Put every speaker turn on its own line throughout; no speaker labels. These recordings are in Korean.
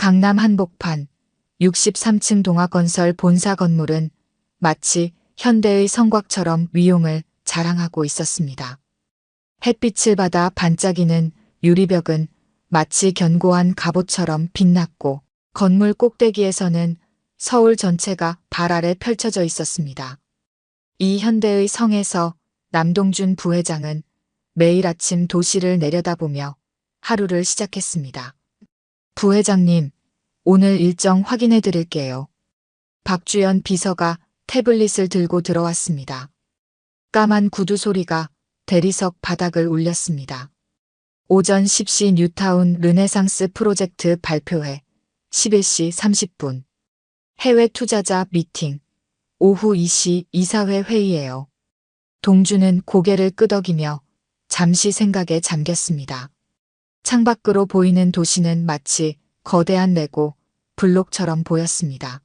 강남 한복판 63층 동아건설 본사 건물은 마치 현대의 성곽처럼 위용을 자랑하고 있었습니다. 햇빛을 받아 반짝이는 유리벽은 마치 견고한 갑옷처럼 빛났고 건물 꼭대기에서는 서울 전체가 발 아래 펼쳐져 있었습니다. 이 현대의 성에서 남동준 부회장은 매일 아침 도시를 내려다보며 하루를 시작했습니다. 부회장님, 오늘 일정 확인해 드릴게요. 박주연 비서가 태블릿을 들고 들어왔습니다. 까만 구두 소리가 대리석 바닥을 울렸습니다. 오전 10시 뉴타운 르네상스 프로젝트 발표회 11시 30분. 해외 투자자 미팅. 오후 2시 이사회 회의예요. 동주는 고개를 끄덕이며 잠시 생각에 잠겼습니다. 창밖으로 보이는 도시는 마치 거대한 레고 블록처럼 보였습니다.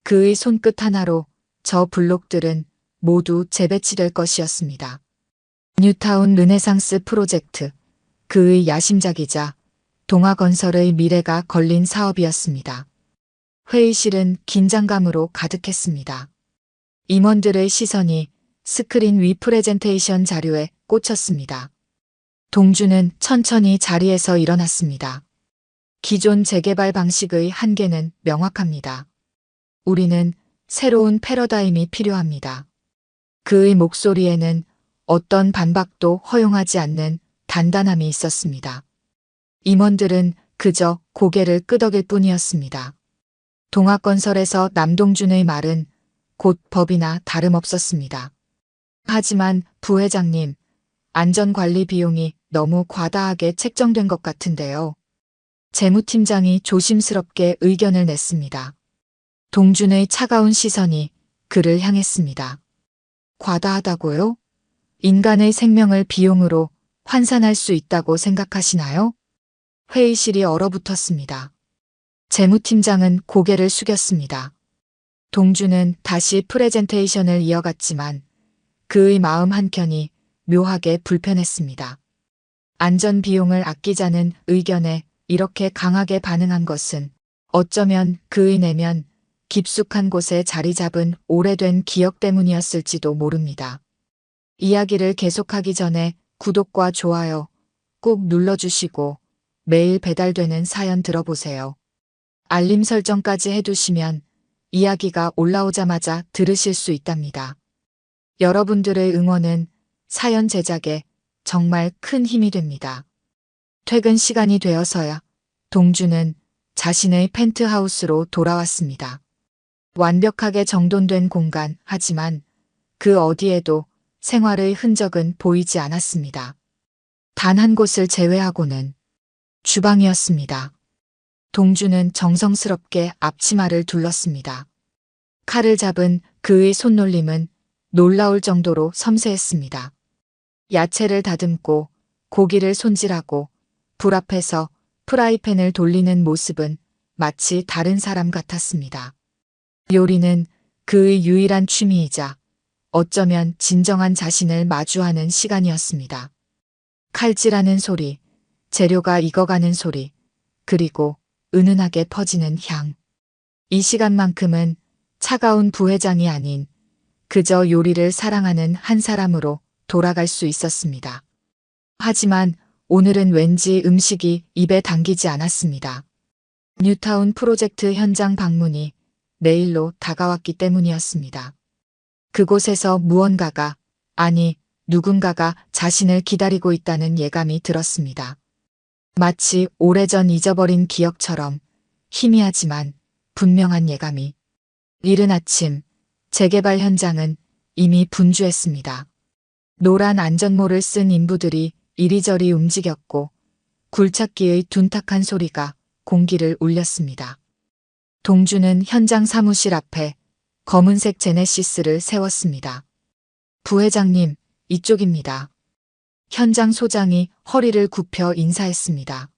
그의 손끝 하나로 저 블록들은 모두 재배치될 것이었습니다. 뉴타운 르네상스 프로젝트, 그의 야심작이자 동아건설의 미래가 걸린 사업이었습니다. 회의실은 긴장감으로 가득했습니다. 임원들의 시선이 스크린 위 프레젠테이션 자료에 꽂혔습니다. 동주는 천천히 자리에서 일어났습니다. 기존 재개발 방식의 한계는 명확합니다. 우리는 새로운 패러다임이 필요합니다. 그의 목소리에는 어떤 반박도 허용하지 않는 단단함이 있었습니다. 임원들은 그저 고개를 끄덕일 뿐이었습니다. 동아건설에서 남동준의 말은 곧 법이나 다름없었습니다. 하지만 부회장님, 안전관리 비용이 너무 과다하게 책정된 것 같은데요. 재무팀장이 조심스럽게 의견을 냈습니다. 동준의 차가운 시선이 그를 향했습니다. 과다하다고요? 인간의 생명을 비용으로 환산할 수 있다고 생각하시나요? 회의실이 얼어붙었습니다. 재무팀장은 고개를 숙였습니다. 동준은 다시 프레젠테이션을 이어갔지만 그의 마음 한켠이 묘하게 불편했습니다. 안전 비용을 아끼자는 의견에 이렇게 강하게 반응한 것은 어쩌면 그의 내면 깊숙한 곳에 자리 잡은 오래된 기억 때문이었을지도 모릅니다. 이야기를 계속하기 전에 구독과 좋아요 꼭 눌러주시고 매일 배달되는 사연 들어보세요. 알림 설정까지 해두시면 이야기가 올라오자마자 들으실 수 있답니다. 여러분들의 응원은 사연 제작에 정말 큰 힘이 됩니다. 퇴근 시간이 되어서야 동주는 자신의 펜트하우스로 돌아왔습니다. 완벽하게 정돈된 공간, 하지만 그 어디에도 생활의 흔적은 보이지 않았습니다. 단 한 곳을 제외하고는 주방이었습니다. 동주는 정성스럽게 앞치마를 둘렀습니다. 칼을 잡은 그의 손놀림은 놀라울 정도로 섬세했습니다. 야채를 다듬고 고기를 손질하고 불 앞에서 프라이팬을 돌리는 모습은 마치 다른 사람 같았습니다. 요리는 그의 유일한 취미이자 어쩌면 진정한 자신을 마주하는 시간이었습니다. 칼질하는 소리, 재료가 익어가는 소리, 그리고 은은하게 퍼지는 향. 이 시간만큼은 차가운 부회장이 아닌 그저 요리를 사랑하는 한 사람으로 돌아갈 수 있었습니다. 하지만 오늘은 왠지 음식이 입에 당기지 않았습니다. 뉴타운 프로젝트 현장 방문이 내일로 다가왔기 때문이었습니다. 그곳에서 무언가가, 아니 누군가가 자신을 기다리고 있다는 예감이 들었습니다. 마치 오래전 잊어버린 기억처럼 희미하지만 분명한 예감이. 이른 아침 재개발 현장은 이미 분주했습니다. 노란 안전모를 쓴 인부들이 이리저리 움직였고 굴착기의 둔탁한 소리가 공기를 울렸습니다. 동주는 현장 사무실 앞에 검은색 제네시스를 세웠습니다. 부회장님, 이쪽입니다. 현장 소장이 허리를 굽혀 인사했습니다.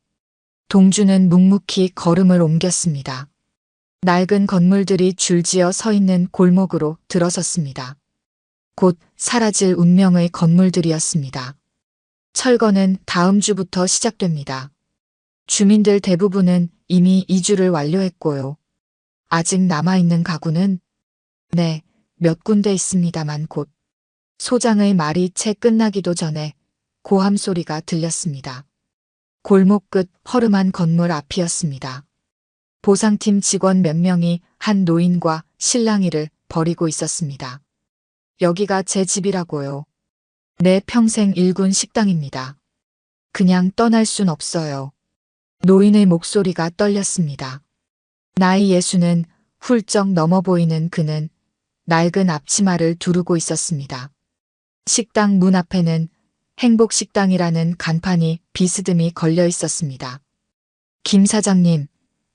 동주는 묵묵히 걸음을 옮겼습니다. 낡은 건물들이 줄지어 서 있는 골목으로 들어섰습니다. 곧 사라질 운명의 건물들이었습니다. 철거는 다음 주부터 시작됩니다. 주민들 대부분은 이미 이주를 완료했고요. 아직 남아있는 가구는 네, 몇 군데 있습니다만 곧 소장의 말이 채 끝나기도 전에 고함 소리가 들렸습니다. 골목 끝 허름한 건물 앞이었습니다. 보상팀 직원 몇 명이 한 노인과 실랑이를 벌이고 있었습니다. 여기가 제 집이라고요. 내 평생 일군 식당입니다. 그냥 떠날 순 없어요. 노인의 목소리가 떨렸습니다. 나이 60은 훌쩍 넘어 보이는 그는 낡은 앞치마를 두르고 있었습니다. 식당 문 앞에는 행복식당이라는 간판이 비스듬히 걸려 있었습니다. 김 사장님,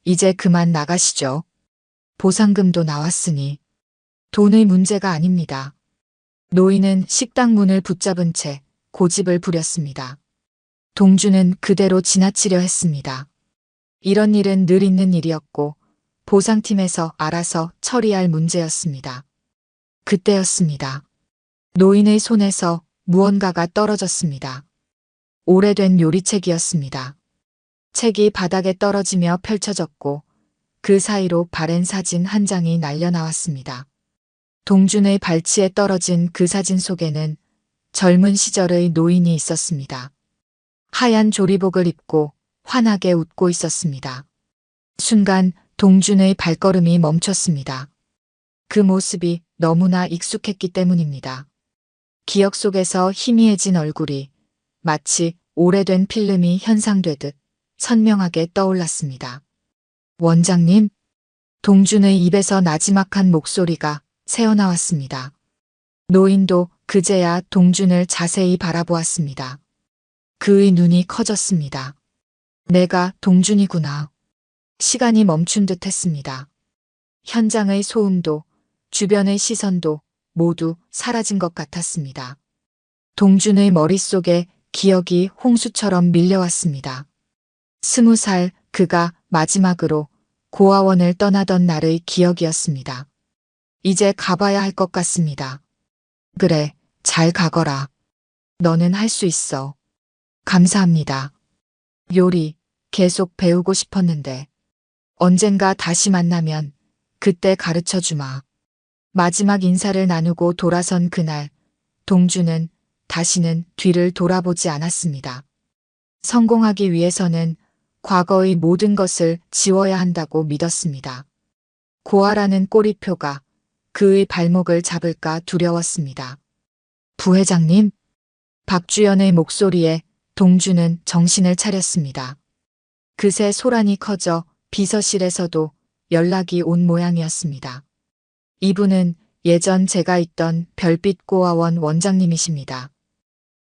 이제 그만 나가시죠. 보상금도 나왔으니 돈의 문제가 아닙니다. 노인은 식당 문을 붙잡은 채 고집을 부렸습니다. 동주는 그대로 지나치려 했습니다. 이런 일은 늘 있는 일이었고 보상팀에서 알아서 처리할 문제였습니다. 그때였습니다. 노인의 손에서 무언가가 떨어졌습니다. 오래된 요리책이었습니다. 책이 바닥에 떨어지며 펼쳐졌고 그 사이로 바랜 사진 한 장이 날려나왔습니다. 동준의 발치에 떨어진 그 사진 속에는 젊은 시절의 노인이 있었습니다. 하얀 조리복을 입고 환하게 웃고 있었습니다. 순간 동준의 발걸음이 멈췄습니다. 그 모습이 너무나 익숙했기 때문입니다. 기억 속에서 희미해진 얼굴이 마치 오래된 필름이 현상되듯 선명하게 떠올랐습니다. 원장님, 동준의 입에서 나지막한 목소리가 새어나왔습니다. 노인도 그제야 동준을 자세히 바라보았습니다. 그의 눈이 커졌습니다. 내가 동준이구나. 시간이 멈춘 듯 했습니다. 현장의 소음도 주변의 시선도 모두 사라진 것 같았습니다. 동준의 머릿속에 기억이 홍수처럼 밀려왔습니다. 20살 그가 마지막으로 고아원을 떠나던 날의 기억이었습니다. 이제 가봐야 할 것 같습니다. 그래, 잘 가거라. 너는 할 수 있어. 감사합니다. 요리 계속 배우고 싶었는데 언젠가 다시 만나면 그때 가르쳐 주마. 마지막 인사를 나누고 돌아선 그날 동주는 다시는 뒤를 돌아보지 않았습니다. 성공하기 위해서는 과거의 모든 것을 지워야 한다고 믿었습니다. 고아라는 꼬리표가 그의 발목을 잡을까 두려웠습니다. 부회장님, 박주연의 목소리에 동주는 정신을 차렸습니다. 그새 소란이 커져 비서실에서도 연락이 온 모양이었습니다. 이분은 예전 제가 있던 별빛 고아원 원장님이십니다.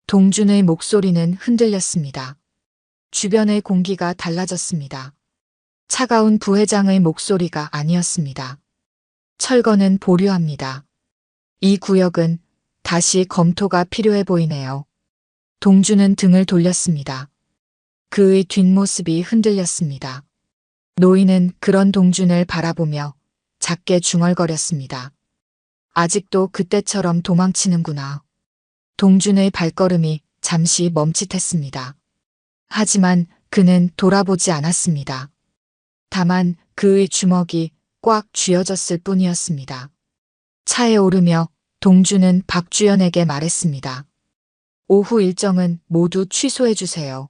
동준의 목소리는 흔들렸습니다. 주변의 공기가 달라졌습니다. 차가운 부회장의 목소리가 아니었습니다. 철거는 보류합니다. 이 구역은 다시 검토가 필요해 보이네요. 동준은 등을 돌렸습니다. 그의 뒷모습이 흔들렸습니다. 노인은 그런 동준을 바라보며 작게 중얼거렸습니다. 아직도 그때처럼 도망치는구나. 동준의 발걸음이 잠시 멈칫했습니다. 하지만 그는 돌아보지 않았습니다. 다만 그의 주먹이 꽉 쥐어졌을 뿐이었습니다. 차에 오르며 동준은 박주연에게 말했습니다. 오후 일정은 모두 취소해 주세요.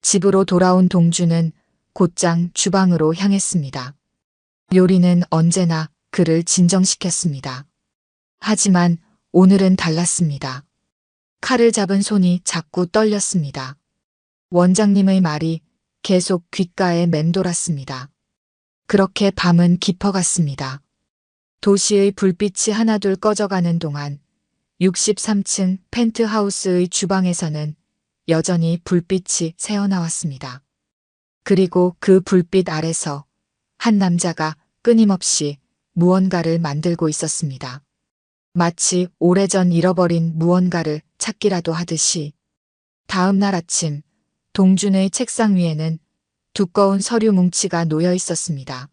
집으로 돌아온 동준은 곧장 주방으로 향했습니다. 요리는 언제나 그를 진정시켰습니다. 하지만 오늘은 달랐습니다. 칼을 잡은 손이 자꾸 떨렸습니다. 원장님의 말이 계속 귓가에 맴돌았습니다. 그렇게 밤은 깊어갔습니다. 도시의 불빛이 하나둘 꺼져가는 동안 63층 펜트하우스의 주방에서는 여전히 불빛이 새어나왔습니다. 그리고 그 불빛 아래서 한 남자가 끊임없이 무언가를 만들고 있었습니다. 마치 오래전 잃어버린 무언가를 찾기라도 하듯이. 다음 날 아침 동준의 책상 위에는 두꺼운 서류 뭉치가 놓여 있었습니다.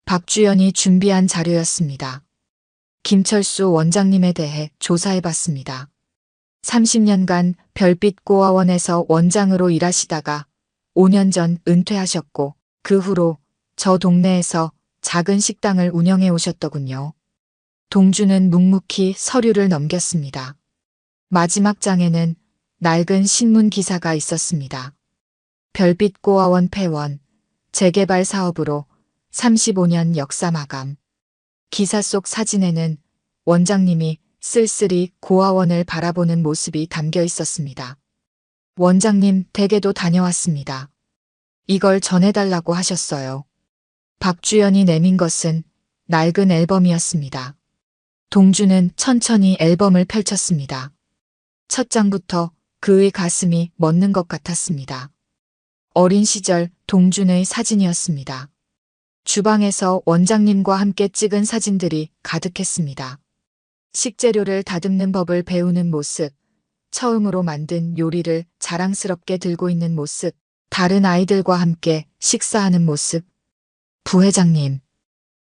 박주연이 준비한 자료였습니다. 김철수 원장님에 대해 조사해봤습니다. 30년간 별빛 고아원에서 원장으로 일하시다가 5년 전 은퇴하셨고 그 후로 저 동네에서 작은 식당을 운영해 오셨더군요. 동주는 묵묵히 서류를 넘겼습니다. 마지막 장에는 낡은 신문 기사가 있었습니다. 별빛 고아원 폐원, 재개발 사업으로 35년 역사 마감. 기사 속 사진에는 원장님이 쓸쓸히 고아원을 바라보는 모습이 담겨 있었습니다. 원장님 댁에도 다녀왔습니다. 이걸 전해달라고 하셨어요. 박주연이 내민 것은 낡은 앨범이었습니다. 동주는 천천히 앨범을 펼쳤습니다. 첫 장부터 그의 가슴이 멎는 것 같았습니다. 어린 시절 동준의 사진이었습니다. 주방에서 원장님과 함께 찍은 사진들이 가득했습니다. 식재료를 다듬는 법을 배우는 모습, 처음으로 만든 요리를 자랑스럽게 들고 있는 모습, 다른 아이들과 함께 식사하는 모습. 부회장님.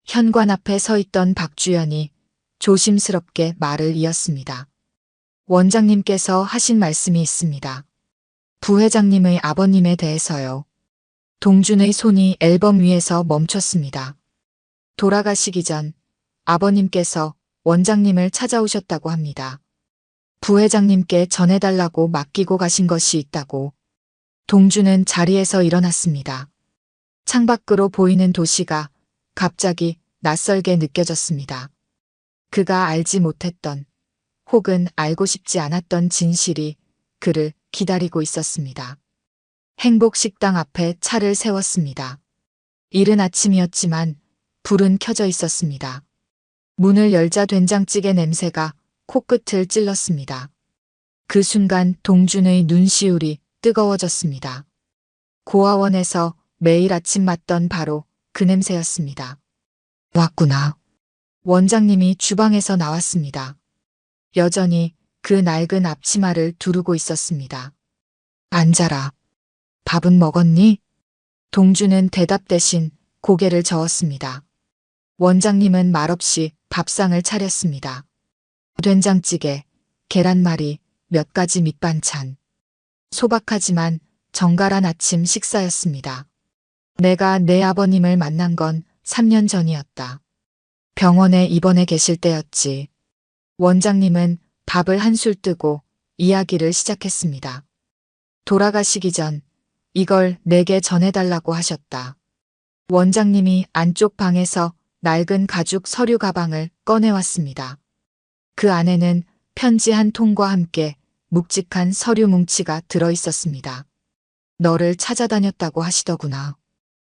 현관 앞에 서 있던 박주연이 조심스럽게 말을 이었습니다. 원장님께서 하신 말씀이 있습니다. 부회장님의 아버님에 대해서요. 동준의 손이 앨범 위에서 멈췄습니다. 돌아가시기 전 아버님께서 원장님을 찾아오셨다고 합니다. 부회장님께 전해달라고 맡기고 가신 것이 있다고. 동준은 자리에서 일어났습니다. 창밖으로 보이는 도시가 갑자기 낯설게 느껴졌습니다. 그가 알지 못했던 혹은 알고 싶지 않았던 진실이 그를 기다리고 있었습니다. 행복식당 앞에 차를 세웠습니다. 이른 아침이었지만 불은 켜져 있었습니다. 문을 열자 된장찌개 냄새가 코끝을 찔렀습니다. 그 순간 동준의 눈시울이 뜨거워졌습니다. 고아원에서 매일 아침 맡던 바로 그 냄새였습니다. 왔구나. 원장님이 주방에서 나왔습니다. 여전히 그 낡은 앞치마를 두르고 있었습니다. 앉아라. 밥은 먹었니? 동주는 대답 대신 고개를 저었습니다. 원장님은 말없이 밥상을 차렸습니다. 된장찌개, 계란말이, 몇 가지 밑반찬. 소박하지만 정갈한 아침 식사였습니다. 내가 내 아버님을 만난 건 3년 전이었다. 병원에 입원해 계실 때였지. 원장님은 밥을 한술 뜨고 이야기를 시작했습니다. 돌아가시기 전 이걸 내게 전해달라고 하셨다. 원장님이 안쪽 방에서 낡은 가죽 서류 가방을 꺼내왔습니다. 그 안에는 편지 한 통과 함께 묵직한 서류 뭉치가 들어있었습니다. 너를 찾아다녔다고 하시더구나.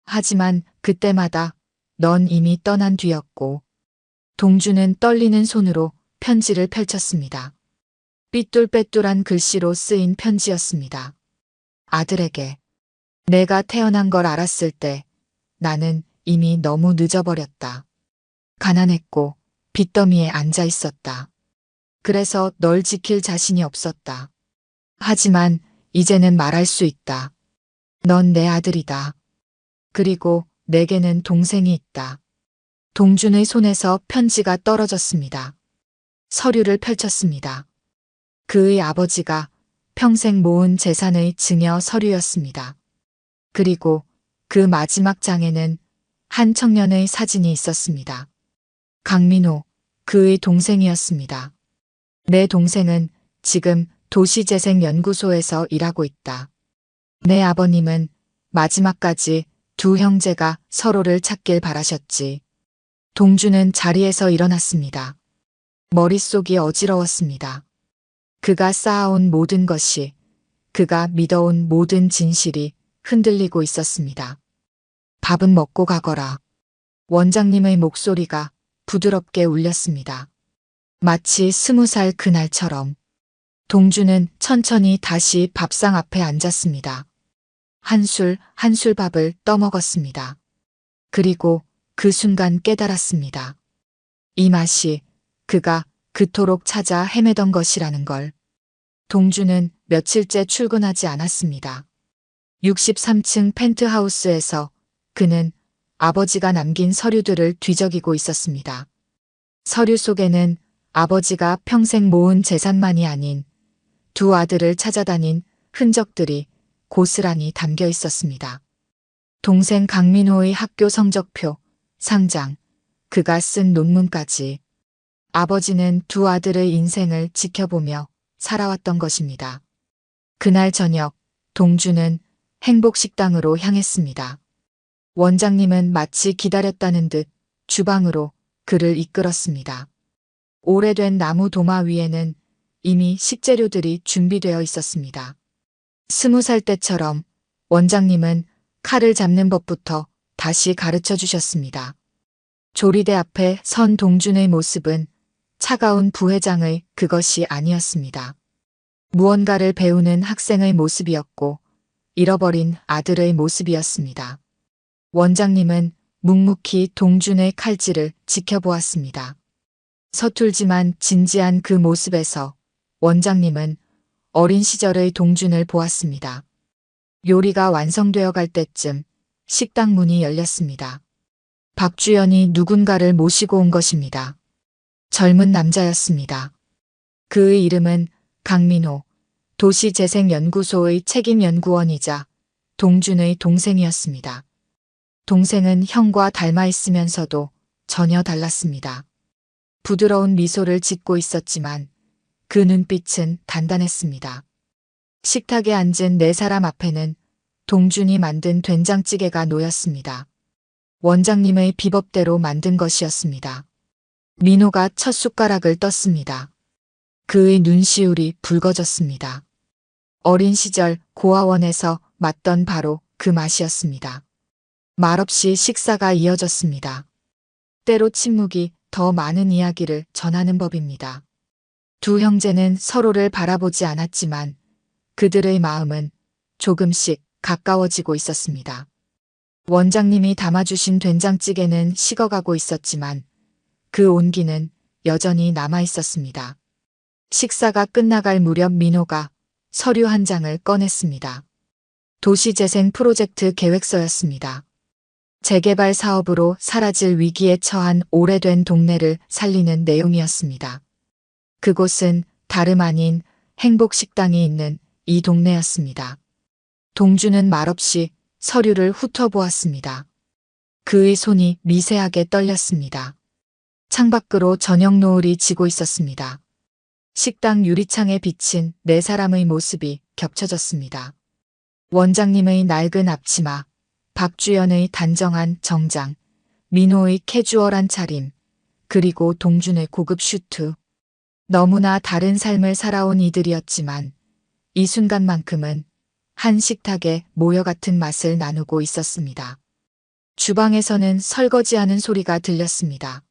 하지만 그때마다 넌 이미 떠난 뒤였고. 동주는 떨리는 손으로 편지를 펼쳤습니다. 삐뚤빼뚤한 글씨로 쓰인 편지였습니다. 아들에게. 내가 태어난 걸 알았을 때 나는 이미 너무 늦어버렸다. 가난했고 빚더미에 앉아 있었다. 그래서 널 지킬 자신이 없었다. 하지만 이제는 말할 수 있다. 넌 내 아들이다. 그리고 내게는 동생이 있다. 동준의 손에서 편지가 떨어졌습니다. 서류를 펼쳤습니다. 그의 아버지가 평생 모은 재산의 증여 서류였습니다. 그리고 그 마지막 장에는 한 청년의 사진이 있었습니다. 강민호, 그의 동생이었습니다. 내 동생은 지금 도시재생연구소에서 일하고 있다. 내 아버님은 마지막까지 두 형제가 서로를 찾길 바라셨지. 동주는 자리에서 일어났습니다. 머릿속이 어지러웠습니다. 그가 쌓아온 모든 것이, 그가 믿어온 모든 진실이 흔들리고 있었습니다. 밥은 먹고 가거라. 원장님의 목소리가 부드럽게 울렸습니다. 마치 20살 그날처럼. 동주는 천천히 다시 밥상 앞에 앉았습니다. 한술 한술 밥을 떠먹었습니다. 그리고 그 순간 깨달았습니다. 이 맛이 그가 그토록 찾아 헤매던 것이라는 걸. 동주는 며칠째 출근하지 않았습니다. 63층 펜트하우스에서 그는 아버지가 남긴 서류들을 뒤적이고 있었습니다. 서류 속에는 아버지가 평생 모은 재산만이 아닌 두 아들을 찾아다닌 흔적들이 고스란히 담겨 있었습니다. 동생 강민호의 학교 성적표, 상장, 그가 쓴 논문까지. 아버지는 두 아들의 인생을 지켜보며 살아왔던 것입니다. 그날 저녁, 동주는 행복식당으로 향했습니다. 원장님은 마치 기다렸다는 듯 주방으로 그를 이끌었습니다. 오래된 나무 도마 위에는 이미 식재료들이 준비되어 있었습니다. 20살 때처럼 원장님은 칼을 잡는 법부터 다시 가르쳐 주셨습니다. 조리대 앞에 선 동준의 모습은 차가운 부회장의 그것이 아니었습니다. 무언가를 배우는 학생의 모습이었고 잃어버린 아들의 모습이었습니다. 원장님은 묵묵히 동준의 칼질을 지켜보았습니다. 서툴지만 진지한 그 모습에서 원장님은 어린 시절의 동준을 보았습니다. 요리가 완성되어 갈 때쯤 식당 문이 열렸습니다. 박주연이 누군가를 모시고 온 것입니다. 젊은 남자였습니다. 그의 이름은 강민호, 도시재생연구소의 책임연구원이자 동준의 동생이었습니다. 동생은 형과 닮아 있으면서도 전혀 달랐습니다. 부드러운 미소를 짓고 있었지만 그 눈빛은 단단했습니다. 식탁에 앉은 네 사람 앞에는 동준이 만든 된장찌개가 놓였습니다. 원장님의 비법대로 만든 것이었습니다. 민호가 첫 숟가락을 떴습니다. 그의 눈시울이 붉어졌습니다. 어린 시절 고아원에서 맛던 바로 그 맛이었습니다. 말없이 식사가 이어졌습니다. 때로 침묵이 더 많은 이야기를 전하는 법입니다. 두 형제는 서로를 바라보지 않았지만 그들의 마음은 조금씩 가까워지고 있었습니다. 원장님이 담아주신 된장찌개는 식어가고 있었지만 그 온기는 여전히 남아 있었습니다. 식사가 끝나갈 무렵 민호가 서류 한 장을 꺼냈습니다. 도시재생 프로젝트 계획서였습니다. 재개발 사업으로 사라질 위기에 처한 오래된 동네를 살리는 내용이었습니다. 그곳은 다름 아닌 행복식당이 있는 이 동네였습니다. 동주는 말없이 서류를 훑어보았습니다. 그의 손이 미세하게 떨렸습니다. 창밖으로 저녁 노을이 지고 있었습니다. 식당 유리창에 비친 네 사람의 모습이 겹쳐졌습니다. 원장님의 낡은 앞치마, 박주연의 단정한 정장, 민호의 캐주얼한 차림, 그리고 동준의 고급 슈트. 너무나 다른 삶을 살아온 이들이었지만 이 순간만큼은 한 식탁에 모여 같은 맛을 나누고 있었습니다. 주방에서는 설거지하는 소리가 들렸습니다.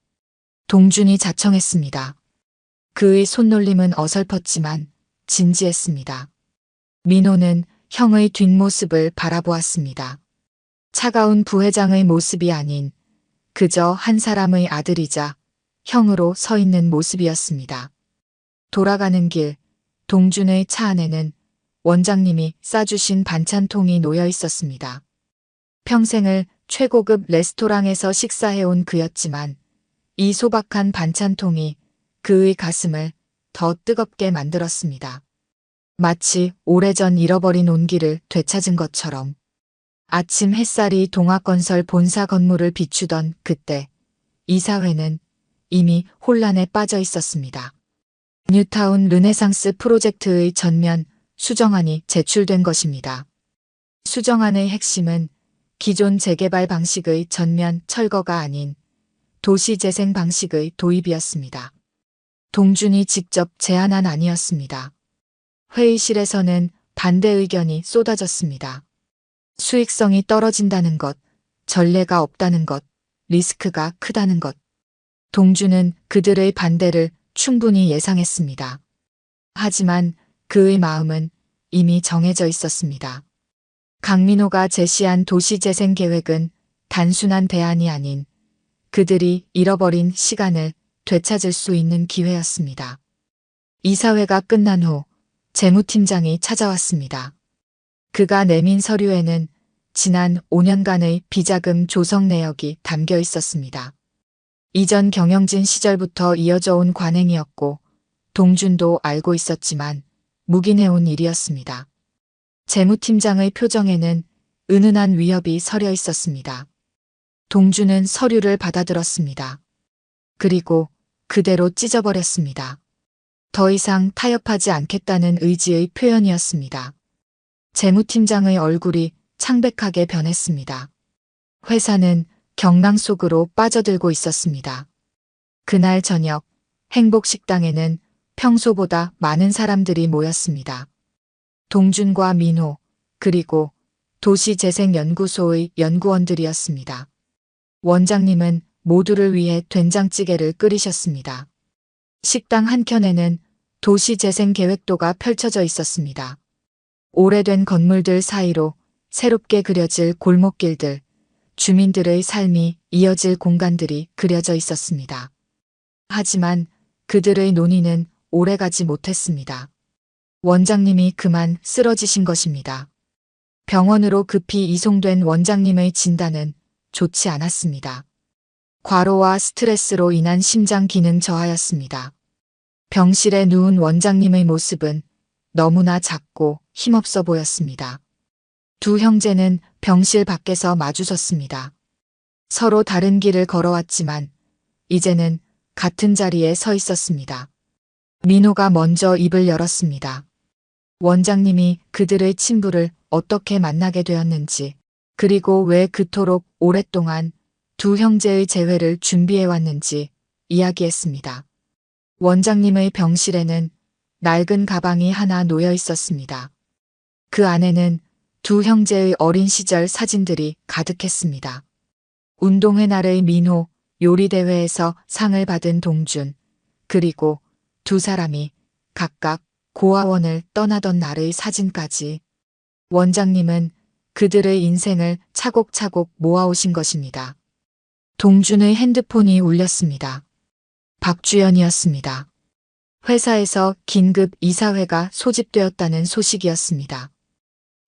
동준이 자청했습니다. 그의 손놀림은 어설펐지만 진지했습니다. 민호는 형의 뒷모습을 바라보았습니다. 차가운 부회장의 모습이 아닌 그저 한 사람의 아들이자 형으로 서 있는 모습이었습니다. 돌아가는 길, 동준의 차 안에는 원장님이 싸주신 반찬통이 놓여 있었습니다. 평생을 최고급 레스토랑에서 식사해온 그였지만 이 소박한 반찬통이 그의 가슴을 더 뜨겁게 만들었습니다. 마치 오래전 잃어버린 온기를 되찾은 것처럼. 아침 햇살이 동학건설 본사 건물을 비추던 그때 이사회는 이미 혼란에 빠져 있었습니다. 뉴타운 르네상스 프로젝트의 전면 수정안이 제출된 것입니다. 수정안의 핵심은 기존 재개발 방식의 전면 철거가 아닌 도시재생 방식의 도입이었습니다. 동준이 직접 제안한 안이었습니다. 회의실에서는 반대 의견이 쏟아졌습니다. 수익성이 떨어진다는 것, 전례가 없다는 것, 리스크가 크다는 것. 동준은 그들의 반대를 충분히 예상했습니다. 하지만 그의 마음은 이미 정해져 있었습니다. 강민호가 제시한 도시재생 계획은 단순한 대안이 아닌 그들이 잃어버린 시간을 되찾을 수 있는 기회였습니다. 이사회가 끝난 후 재무팀장이 찾아왔습니다. 그가 내민 서류에는 지난 5년간의 비자금 조성 내역이 담겨 있었습니다. 이전 경영진 시절부터 이어져 온 관행이었고 동준도 알고 있었지만 묵인해온 일이었습니다. 재무팀장의 표정에는 은은한 위협이 서려 있었습니다. 동주는 서류를 받아들었습니다. 그리고 그대로 찢어버렸습니다. 더 이상 타협하지 않겠다는 의지의 표현이었습니다. 재무팀장의 얼굴이 창백하게 변했습니다. 회사는 경랑 속으로 빠져들고 있었습니다. 그날 저녁 행복식당에는 평소보다 많은 사람들이 모였습니다. 동준과 민호, 그리고 도시재생연구소의 연구원들이었습니다. 원장님은 모두를 위해 된장찌개를 끓이셨습니다. 식당 한켠에는 도시재생계획도가 펼쳐져 있었습니다. 오래된 건물들 사이로 새롭게 그려질 골목길들, 주민들의 삶이 이어질 공간들이 그려져 있었습니다. 하지만 그들의 논의는 오래가지 못했습니다. 원장님이 그만 쓰러지신 것입니다. 병원으로 급히 이송된 원장님의 진단은 좋지 않았습니다. 과로와 스트레스로 인한 심장 기능 저하였습니다. 병실에 누운 원장님의 모습은 너무나 작고 힘없어 보였습니다. 두 형제는 병실 밖에서 마주섰습니다. 서로 다른 길을 걸어왔지만 이제는 같은 자리에 서 있었습니다. 민호가 먼저 입을 열었습니다. 원장님이 그들의 친부를 어떻게 만나게 되었는지, 그리고 왜 그토록 오랫동안 두 형제의 재회를 준비해왔는지 이야기했습니다. 원장님의 병실에는 낡은 가방이 하나 놓여 있었습니다. 그 안에는 두 형제의 어린 시절 사진들이 가득했습니다. 운동회 날의 민호, 요리대회에서 상을 받은 동준, 그리고 두 사람이 각각 고아원을 떠나던 날의 사진까지. 원장님은 그들의 인생을 차곡차곡 모아오신 것입니다. 동준의 핸드폰이 울렸습니다. 박주연이었습니다. 회사에서 긴급 이사회가 소집되었다는 소식이었습니다.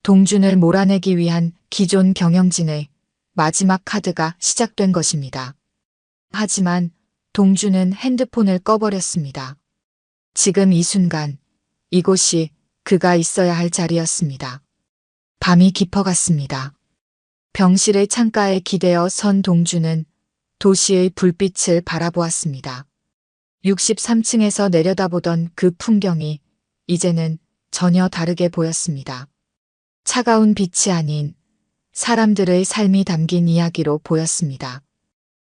동준을 몰아내기 위한 기존 경영진의 마지막 카드가 시작된 것입니다. 하지만 동준은 핸드폰을 꺼버렸습니다. 지금 이 순간 이곳이 그가 있어야 할 자리였습니다. 밤이 깊어갔습니다. 병실의 창가에 기대어 선 동준은 도시의 불빛을 바라보았습니다. 63층에서 내려다보던 그 풍경이 이제는 전혀 다르게 보였습니다. 차가운 빛이 아닌 사람들의 삶이 담긴 이야기로 보였습니다.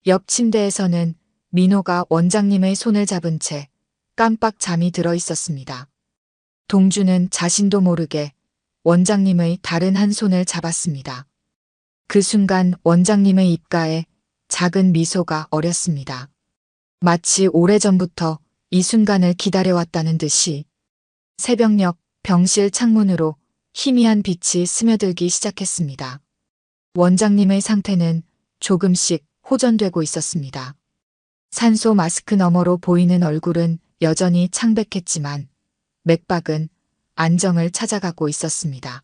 옆 침대에서는 민호가 원장님의 손을 잡은 채 깜빡 잠이 들어 있었습니다. 동주는 자신도 모르게 원장님의 다른 한 손을 잡았습니다. 그 순간 원장님의 입가에 작은 미소가 어렸습니다. 마치 오래전부터 이 순간을 기다려왔다는 듯이. 새벽녘 병실 창문으로 희미한 빛이 스며들기 시작했습니다. 원장님의 상태는 조금씩 호전되고 있었습니다. 산소 마스크 너머로 보이는 얼굴은 여전히 창백했지만 맥박은 안정을 찾아가고 있었습니다.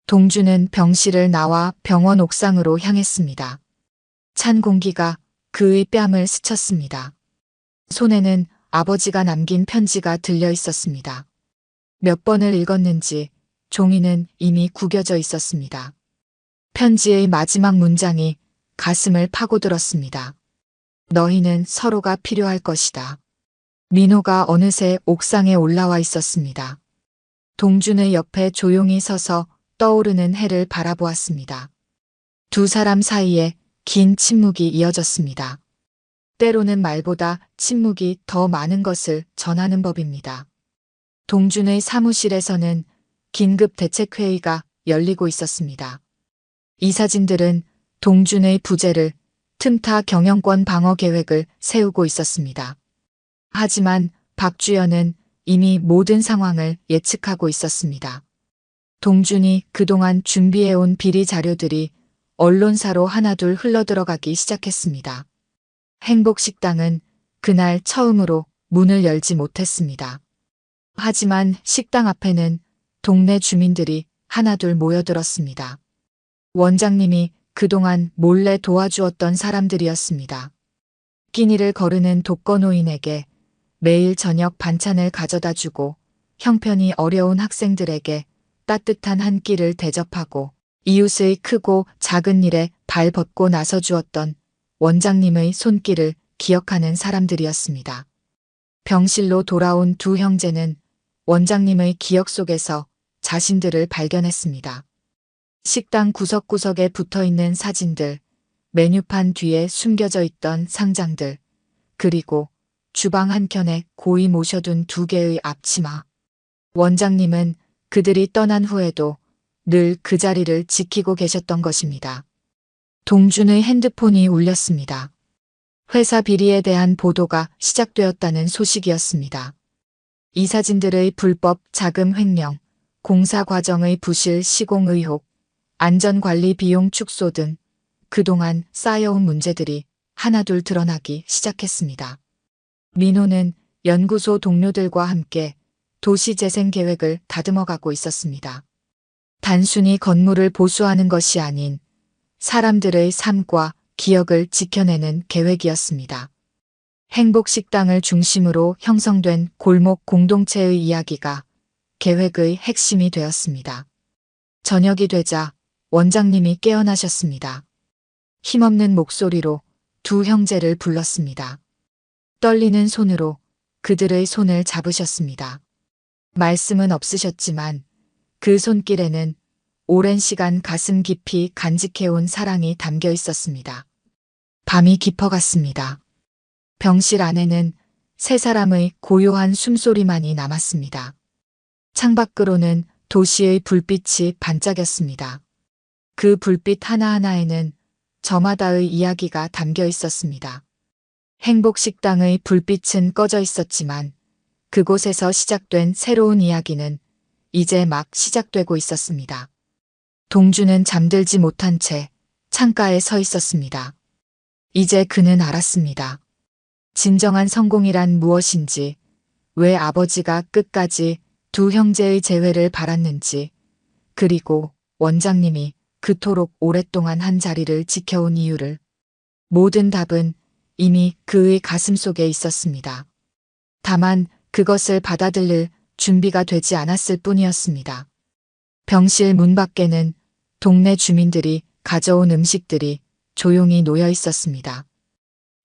동주는 병실을 나와 병원 옥상으로 향했습니다. 찬 공기가 그의 뺨을 스쳤습니다. 손에는 아버지가 남긴 편지가 들려 있었습니다. 몇 번을 읽었는지 종이는 이미 구겨져 있었습니다. 편지의 마지막 문장이 가슴을 파고들었습니다. 너희는 서로가 필요할 것이다. 민호가 어느새 옥상에 올라와 있었습니다. 동준의 옆에 조용히 서서 떠오르는 해를 바라보았습니다. 두 사람 사이에 긴 침묵이 이어졌습니다. 때로는 말보다 침묵이 더 많은 것을 전하는 법입니다. 동준의 사무실에서는 긴급 대책회의가 열리고 있었습니다. 이 사진들은 동준의 부재를 틈타 경영권 방어 계획을 세우고 있었습니다. 하지만 박주연은 이미 모든 상황을 예측하고 있었습니다. 동준이 그동안 준비해온 비리 자료들이 언론사로 하나둘 흘러들어가기 시작했습니다. 행복식당은 그날 처음으로 문을 열지 못했습니다. 하지만 식당 앞에는 동네 주민들이 하나둘 모여들었습니다. 원장님이 그동안 몰래 도와주었던 사람들이었습니다. 끼니를 거르는 독거노인에게 매일 저녁 반찬을 가져다 주고 형편이 어려운 학생들에게 따뜻한 한 끼를 대접하고 이웃의 크고 작은 일에 발 벗고 나서 주었던 원장님의 손길을 기억하는 사람들이었습니다. 병실로 돌아온 두 형제는 원장님의 기억 속에서 자신들을 발견했습니다. 식당 구석구석에 붙어있는 사진들, 메뉴판 뒤에 숨겨져 있던 상장들, 그리고 주방 한켠에 고이 모셔둔 두 개의 앞치마. 원장님은 그들이 떠난 후에도 늘 그 자리를 지키고 계셨던 것입니다. 동준의 핸드폰이 울렸습니다. 회사 비리에 대한 보도가 시작되었다는 소식이었습니다. 이 사진들의 불법 자금 횡령, 공사 과정의 부실 시공 의혹, 안전관리 비용 축소 등 그동안 쌓여온 문제들이 하나둘 드러나기 시작했습니다. 민호는 연구소 동료들과 함께 도시재생 계획을 다듬어가고 있었습니다. 단순히 건물을 보수하는 것이 아닌 사람들의 삶과 기억을 지켜내는 계획이었습니다. 행복식당을 중심으로 형성된 골목 공동체의 이야기가 계획의 핵심이 되었습니다. 저녁이 되자 원장님이 깨어나셨습니다. 힘없는 목소리로 두 형제를 불렀습니다. 떨리는 손으로 그들의 손을 잡으셨습니다. 말씀은 없으셨지만 그 손길에는 오랜 시간 가슴 깊이 간직해온 사랑이 담겨 있었습니다. 밤이 깊어갔습니다. 병실 안에는 세 사람의 고요한 숨소리만이 남았습니다. 창밖으로는 도시의 불빛이 반짝였습니다. 그 불빛 하나하나에는 저마다의 이야기가 담겨 있었습니다. 행복식당의 불빛은 꺼져 있었지만 그곳에서 시작된 새로운 이야기는 이제 막 시작되고 있었습니다. 동주는 잠들지 못한 채 창가에 서 있었습니다. 이제 그는 알았습니다. 진정한 성공이란 무엇인지, 왜 아버지가 끝까지 두 형제의 재회를 바랐는지, 그리고 원장님이 그토록 오랫동안 한 자리를 지켜온 이유를. 모든 답은 이미 그의 가슴 속에 있었습니다. 다만 그것을 받아들일 준비가 되지 않았을 뿐이었습니다. 병실 문 밖에는 동네 주민들이 가져온 음식들이 조용히 놓여 있었습니다.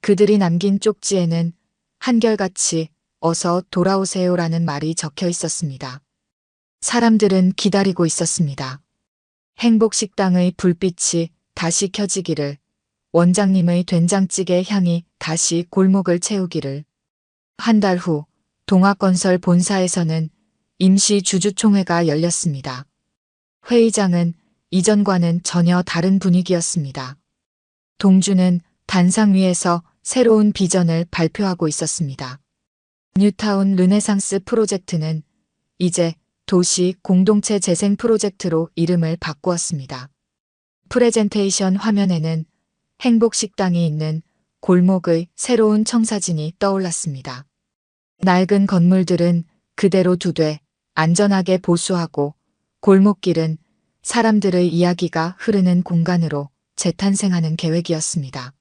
그들이 남긴 쪽지에는 한결같이 어서 돌아오세요라는 말이 적혀 있었습니다. 사람들은 기다리고 있었습니다. 행복식당의 불빛이 다시 켜지기를, 원장님의 된장찌개 향이 다시 골목을 채우기를. 한 달 후 동학건설 본사에서는 임시 주주총회가 열렸습니다. 회의장은 이전과는 전혀 다른 분위기였습니다. 동주는 단상 위에서 새로운 비전을 발표하고 있었습니다. 뉴타운 르네상스 프로젝트는 이제 도시 공동체 재생 프로젝트로 이름을 바꾸었습니다. 프레젠테이션 화면에는 행복식당이 있는 골목의 새로운 청사진이 떠올랐습니다. 낡은 건물들은 그대로 두되 안전하게 보수하고, 골목길은 사람들의 이야기가 흐르는 공간으로 재탄생하는 계획이었습니다.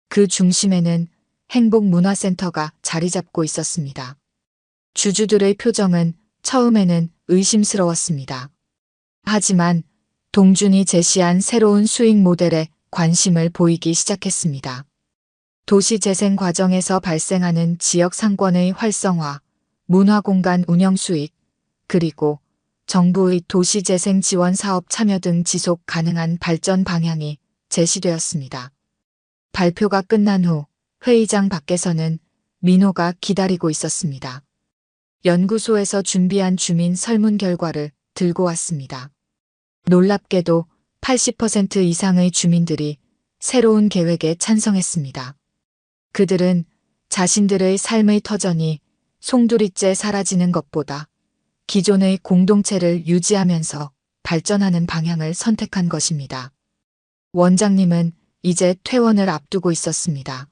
그 중심에는 행복문화센터가 자리 잡고 있었습니다. 주주들의 표정은 처음에는 의심스러웠습니다. 하지만 동준이 제시한 새로운 수익 모델에 관심을 보이기 시작했습니다. 도시재생 과정에서 발생하는 지역 상권의 활성화, 문화공간 운영 수익, 그리고 정부의 도시재생 지원 사업 참여 등 지속 가능한 발전 방향이 제시되었습니다. 발표가 끝난 후 회의장 밖에서는 민호가 기다리고 있었습니다. 연구소에서 준비한 주민 설문 결과를 들고 왔습니다. 놀랍게도 80% 이상의 주민들이 새로운 계획에 찬성했습니다. 그들은 자신들의 삶의 터전이 송두리째 사라지는 것보다 기존의 공동체를 유지하면서 발전하는 방향을 선택한 것입니다. 원장님은 이제 퇴원을 앞두고 있었습니다.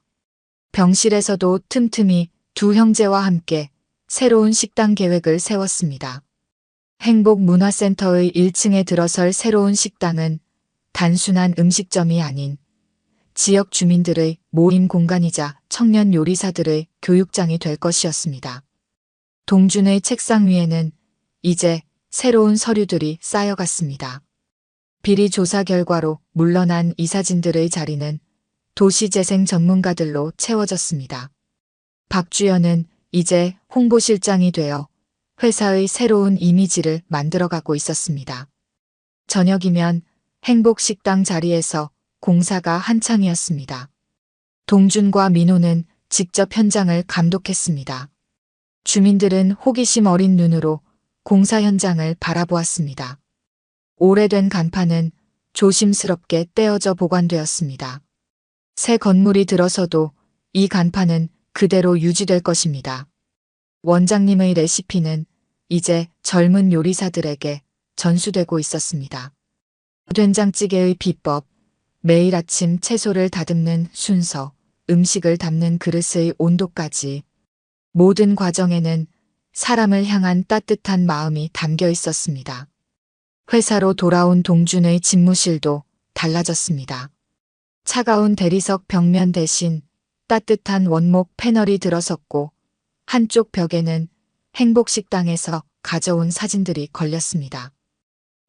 병실에서도 틈틈이 두 형제와 함께 새로운 식당 계획을 세웠습니다. 행복문화센터의 1층에 들어설 새로운 식당은 단순한 음식점이 아닌 지역 주민들의 모임 공간이자 청년 요리사들의 교육장이 될 것이었습니다. 동준의 책상 위에는 이제 새로운 서류들이 쌓여갔습니다. 비리 조사 결과로 물러난 이사진들의 자리는 도시재생 전문가들로 채워졌습니다. 박주연은 이제 홍보실장이 되어 회사의 새로운 이미지를 만들어가고 있었습니다. 저녁이면 행복식당 자리에서 공사가 한창이었습니다. 동준과 민호는 직접 현장을 감독했습니다. 주민들은 호기심 어린 눈으로 공사 현장을 바라보았습니다. 오래된 간판은 조심스럽게 떼어져 보관되었습니다. 새 건물이 들어서도 이 간판은 그대로 유지될 것입니다. 원장님의 레시피는 이제 젊은 요리사들에게 전수되고 있었습니다. 된장찌개의 비법, 매일 아침 채소를 다듬는 순서, 음식을 담는 그릇의 온도까지 모든 과정에는 사람을 향한 따뜻한 마음이 담겨 있었습니다. 회사로 돌아온 동준의 집무실도 달라졌습니다. 차가운 대리석 벽면 대신 따뜻한 원목 패널이 들어섰고 한쪽 벽에는 행복식당에서 가져온 사진들이 걸렸습니다.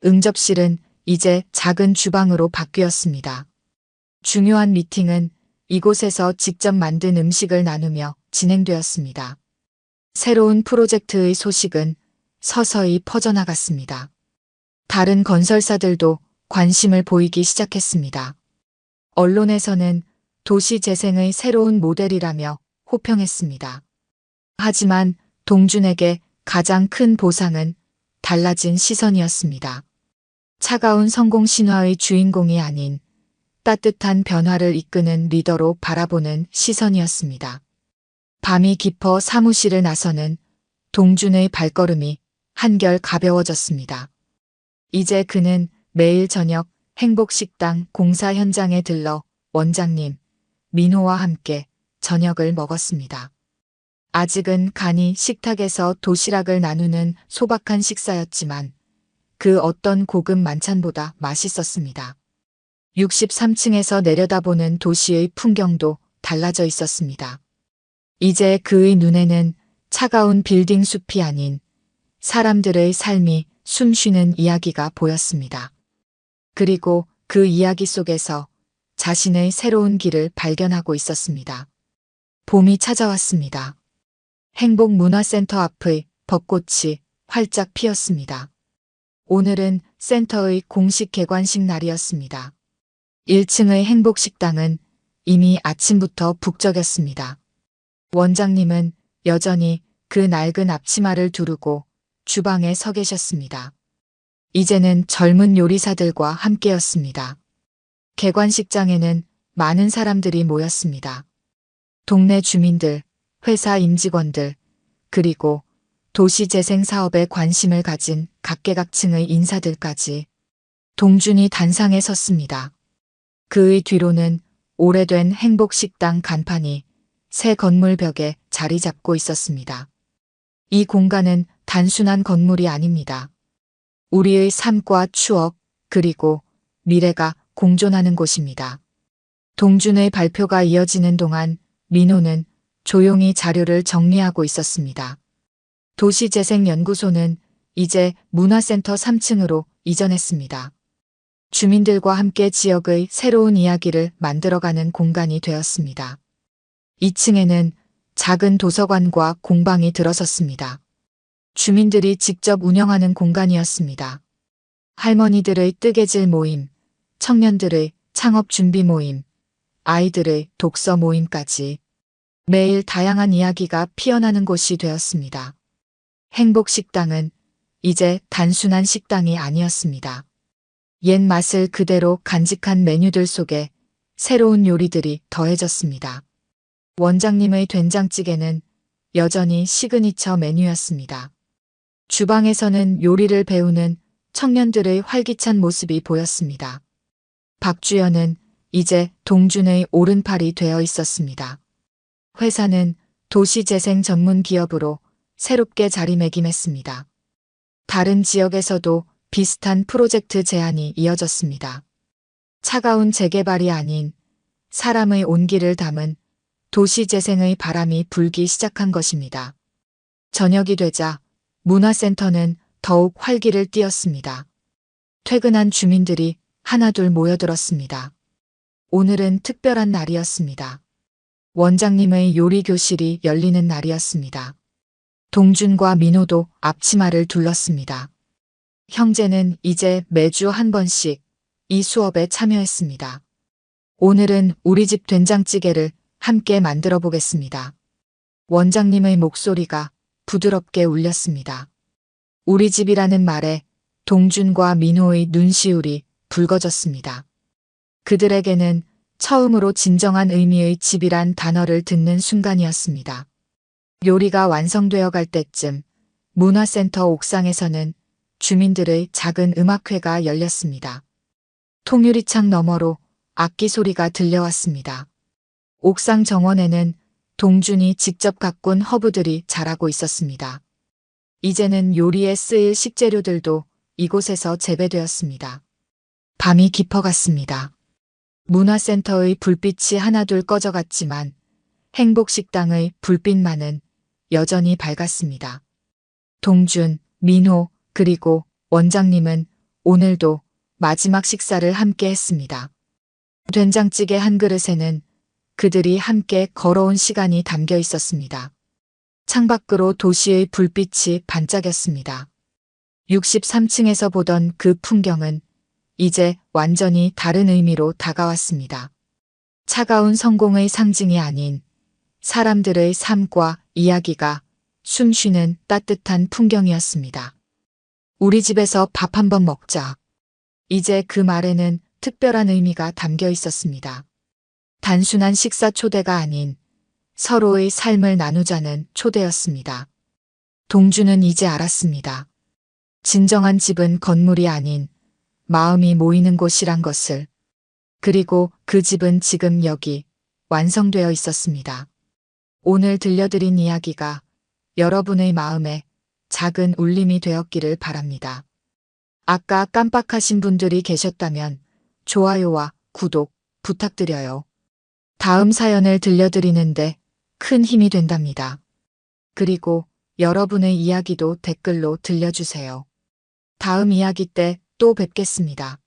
응접실은 이제 작은 주방으로 바뀌었습니다. 중요한 미팅은 이곳에서 직접 만든 음식을 나누며 진행되었습니다. 새로운 프로젝트의 소식은 서서히 퍼져나갔습니다. 다른 건설사들도 관심을 보이기 시작했습니다. 언론에서는 도시재생의 새로운 모델이라며 호평했습니다. 하지만 동준에게 가장 큰 보상은 달라진 시선이었습니다. 차가운 성공 신화의 주인공이 아닌 따뜻한 변화를 이끄는 리더로 바라보는 시선이었습니다. 밤이 깊어 사무실을 나서는 동준의 발걸음이 한결 가벼워졌습니다. 이제 그는 매일 저녁 행복식당 공사 현장에 들러 원장님, 민호와 함께 저녁을 먹었습니다. 아직은 간이 식탁에서 도시락을 나누는 소박한 식사였지만 그 어떤 고급 만찬보다 맛있었습니다. 63층에서 내려다보는 도시의 풍경도 달라져 있었습니다. 이제 그의 눈에는 차가운 빌딩 숲이 아닌 사람들의 삶이 숨쉬는 이야기가 보였습니다. 그리고 그 이야기 속에서 자신의 새로운 길을 발견하고 있었습니다. 봄이 찾아왔습니다. 행복문화센터 앞의 벚꽃이 활짝 피었습니다. 오늘은 센터의 공식 개관식 날이었습니다. 1층의 행복식당은 이미 아침부터 북적였습니다. 원장님은 여전히 그 낡은 앞치마를 두르고 주방에 서 계셨습니다. 이제는 젊은 요리사들과 함께였습니다. 개관식장에는 많은 사람들이 모였습니다. 동네 주민들, 회사 임직원들, 그리고 도시재생 사업에 관심을 가진 각계각층의 인사들까지 동준이 단상에 섰습니다. 그의 뒤로는 오래된 행복식당 간판이 새 건물 벽에 자리 잡고 있었습니다. 이 공간은 단순한 건물이 아닙니다. 우리의 삶과 추억, 그리고 미래가 공존하는 곳입니다. 동준의 발표가 이어지는 동안 민호는 조용히 자료를 정리하고 있었습니다. 도시재생연구소는 이제 문화센터 3층으로 이전했습니다. 주민들과 함께 지역의 새로운 이야기를 만들어가는 공간이 되었습니다. 2층에는 작은 도서관과 공방이 들어섰습니다. 주민들이 직접 운영하는 공간이었습니다. 할머니들의 뜨개질 모임, 청년들의 창업 준비 모임, 아이들의 독서 모임까지 매일 다양한 이야기가 피어나는 곳이 되었습니다. 행복식당은 이제 단순한 식당이 아니었습니다. 옛 맛을 그대로 간직한 메뉴들 속에 새로운 요리들이 더해졌습니다. 원장님의 된장찌개는 여전히 시그니처 메뉴였습니다. 주방에서는 요리를 배우는 청년들의 활기찬 모습이 보였습니다. 박주연은 이제 동준의 오른팔이 되어 있었습니다. 회사는 도시재생 전문 기업으로 새롭게 자리매김했습니다. 다른 지역에서도 비슷한 프로젝트 제안이 이어졌습니다. 차가운 재개발이 아닌 사람의 온기를 담은 도시재생의 바람이 불기 시작한 것입니다. 저녁이 되자 문화센터는 더욱 활기를 띠었습니다. 퇴근한 주민들이 하나둘 모여들었습니다. 오늘은 특별한 날이었습니다. 원장님의 요리 교실이 열리는 날이었습니다. 동준과 민호도 앞치마를 둘렀습니다. 형제는 이제 매주 한 번씩 이 수업에 참여했습니다. 오늘은 우리 집 된장찌개를 함께 만들어 보겠습니다. 원장님의 목소리가 부드럽게 울렸습니다. 우리 집이라는 말에 동준과 민호의 눈시울이 붉어졌습니다. 그들에게는 처음으로 진정한 의미의 집이란 단어를 듣는 순간이었습니다. 요리가 완성되어 갈 때쯤 문화센터 옥상에서는 주민들의 작은 음악회가 열렸습니다. 통유리창 너머로 악기 소리가 들려왔습니다. 옥상 정원에는 동준이 직접 가꾼 허브들이 자라고 있었습니다. 이제는 요리에 쓰일 식재료들도 이곳에서 재배되었습니다. 밤이 깊어갔습니다. 문화센터의 불빛이 하나둘 꺼져갔지만 행복식당의 불빛만은 여전히 밝았습니다. 동준, 민호, 그리고 원장님은 오늘도 마지막 식사를 함께 했습니다. 된장찌개 한 그릇에는 그들이 함께 걸어온 시간이 담겨 있었습니다. 창밖으로 도시의 불빛이 반짝였습니다. 63층에서 보던 그 풍경은 이제 완전히 다른 의미로 다가왔습니다. 차가운 성공의 상징이 아닌 사람들의 삶과 이야기가 숨쉬는 따뜻한 풍경이었습니다. 우리 집에서 밥 한번 먹자. 이제 그 말에는 특별한 의미가 담겨 있었습니다. 단순한 식사 초대가 아닌 서로의 삶을 나누자는 초대였습니다. 동주는 이제 알았습니다. 진정한 집은 건물이 아닌 마음이 모이는 곳이란 것을. 그리고 그 집은 지금 여기 완성되어 있었습니다. 오늘 들려드린 이야기가 여러분의 마음에 작은 울림이 되었기를 바랍니다. 아까 깜빡하신 분들이 계셨다면 좋아요와 구독 부탁드려요. 다음 사연을 들려드리는데 큰 힘이 된답니다. 그리고 여러분의 이야기도 댓글로 들려주세요. 다음 이야기 때 또 뵙겠습니다.